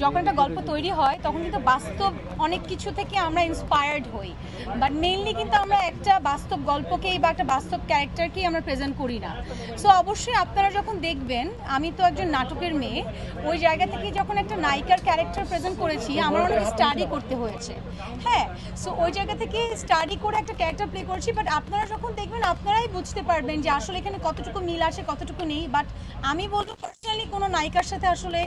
যখন একটা গল্প তৈরি হয় তখন কিন্তু বাস্তব অনেক কিছু থেকে আমরা ইন্সপায়ার্ড হই, বাট মেইনলি কিন্তু আমরা একটা বাস্তব গল্পকেই বা একটা বাস্তব ক্যারেক্টারকেই আমরা প্রেজেন্ট করি না। সো অবশ্যই আপনারা যখন দেখবেন, আমি তো একজন নাটকের মেয়ে, ওই জায়গা থেকে যখন একটা নায়িকার ক্যারেক্টার প্রেজেন্ট করেছি আমার অনেক স্টাডি করতে হয়েছে। হ্যাঁ, সো ওই জায়গা থেকে স্টাডি করে একটা ক্যারেক্টার প্লে করেছি, বাট আপনারা যখন দেখবেন আপনারাই বুঝতে পারবেন যে আসলে এখানে কতটুকু মিল আছে কতটুকু নেই। বাট আমি বলবো পার্সোনালি কোনো নায়িকার সাথে আসলে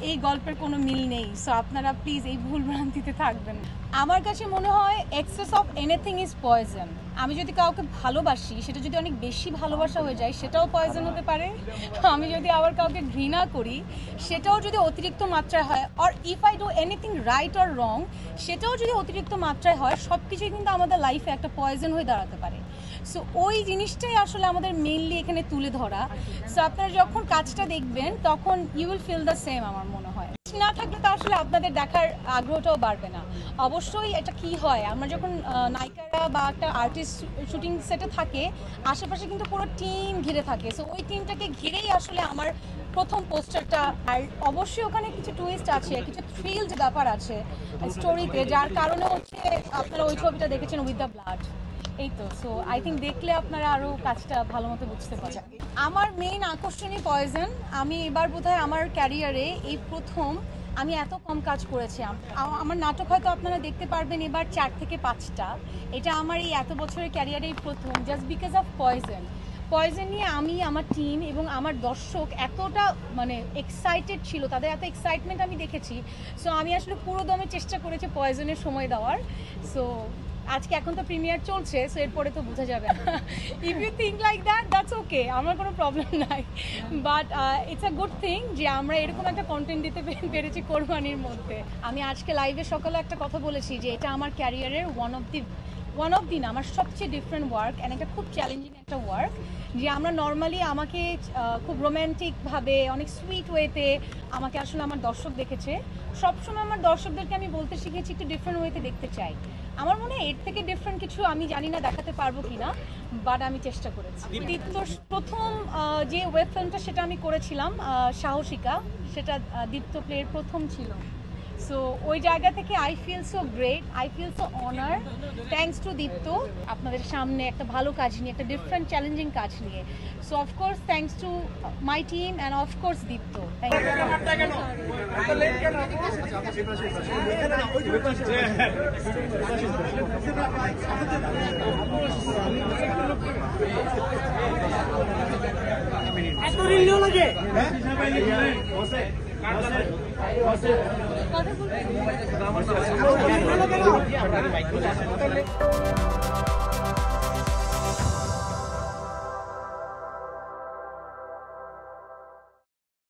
এই গল্পের কোনো মিল নেই। সো আপনারা প্লিজ এই ভুল ভ্রান্তিতে থাকবেন। আমার কাছে মনে হয় access of anything is poison. আমি যদি কাউকে ভালোবাসি, সেটা যদি অনেক বেশি ভালোবাসা হয়ে যায় সেটাও পয়জন হতে পারে। আমি যদি আবার কাউকে ঘৃণা করি সেটাও যদি অতিরিক্ত মাত্রায় হয়, or if I do anything right or wrong সেটাও যদি অতিরিক্ত মাত্রায় হয়, সব কিছুই কিন্তু আমাদের লাইফে একটা পয়জন হয়ে দাঁড়াতে পারে। সো ওই জিনিসটাই আসলে আমাদের মেইনলি এখানে তুলে ধরা। সো আপনারা যখন কাজটা দেখবেন তখন you will feel the same. আমার মনে হয় না থাকলে তো আসলে আপনাদের দেখার আগ্রহটাও বাড়বে না। অবশ্যই এটা কি হয়, আমরা যখন নায়িকারা বা একটা আর্টিস্ট শুটিং সেটে থাকে, আশেপাশে কিন্তু পুরো টিম ঘিরে থাকে। সো ওই টিমটাকে ঘিরেই আসলে আমার প্রথম পোস্টারটা। আর অবশ্যই ওখানে কিছু টুইস্ট আছে, কিছু থ্রিলড ব্যাপার আছে স্টোরিতে, যার কারণে হচ্ছে আপনারা ওই ছবিটা দেখেছেন উইথ দ্য ব্লাড। এই তো, সো আই থিঙ্ক দেখলে আপনারা আরও কাজটা ভালো মতো বুঝতে পারবেন। আমার মেইন আকর্ষণই পয়জন। আমি এবার বোধহয় আমার ক্যারিয়ারে এই প্রথম আমি এত কম কাজ করেছি। আমার নাটক হয়তো আপনারা দেখতে পারবেন এবার 4 থেকে 5টা। এটা আমার এই এত বছরের ক্যারিয়ারেই প্রথম, just because of poison. Poison নিয়ে আমি, আমার টিম এবং আমার দর্শক এতটা মানে এক্সাইটেড ছিল, তাদের এত এক্সাইটমেন্ট আমি দেখেছি। সো আমি আসলে পুরো দমে চেষ্টা করেছি পয়জনের সময় দেওয়ার। সো আজকে এখন তো প্রিমিয়ার চলছে, সো এরপরে তো বোঝা যাবে। If you think like that's okay, আমার কোনো প্রবলেম নাই। But it's a good thing যে আমরা এরকম একটা কন্টেন্ট দিতে পেরেছি কোরবানির মধ্যে। আমি আজকে লাইভে সকালে একটা কথা বলেছি যে এটা আমার ক্যারিয়ারের ওয়ান অফ দি না, আমার সবচেয়ে ডিফারেন্ট ওয়ার্ক অ্যান্ড এটা খুব চ্যালেঞ্জিং একটা ওয়ার্ক। যে আমরা নর্মালি আমাকে খুব রোম্যান্টিকভাবে অনেক সুইট ওয়েতে আমাকে আসলে আমার দর্শক দেখেছে। সবসময় আমার দর্শকদেরকে আমি বলতে শিখেছি একটু ডিফারেন্ট ওয়েতে দেখতে চাই। আমার মনে হয় এর থেকে ডিফারেন্ট কিছু আমি জানি না দেখাতে পারবো কিনা, বাট আমি চেষ্টা করেছি। দীপ্তর প্রথম যে ওয়েব ফিল্মটা সেটা আমি করেছিলাম সাহসিকা, সেটা দীপ্ত প্লের প্রথম ছিল। সো ওই জায়গা থেকে I feel so great, I feel so honour, thanks to Deepto আপনাদের সামনে একটা ভালো কাজ নিয়ে, একটা ডিফারেন্ট চ্যালেঞ্জিং কাজ নিয়ে। So of course thanks to my team and of course Dipto. Thank you.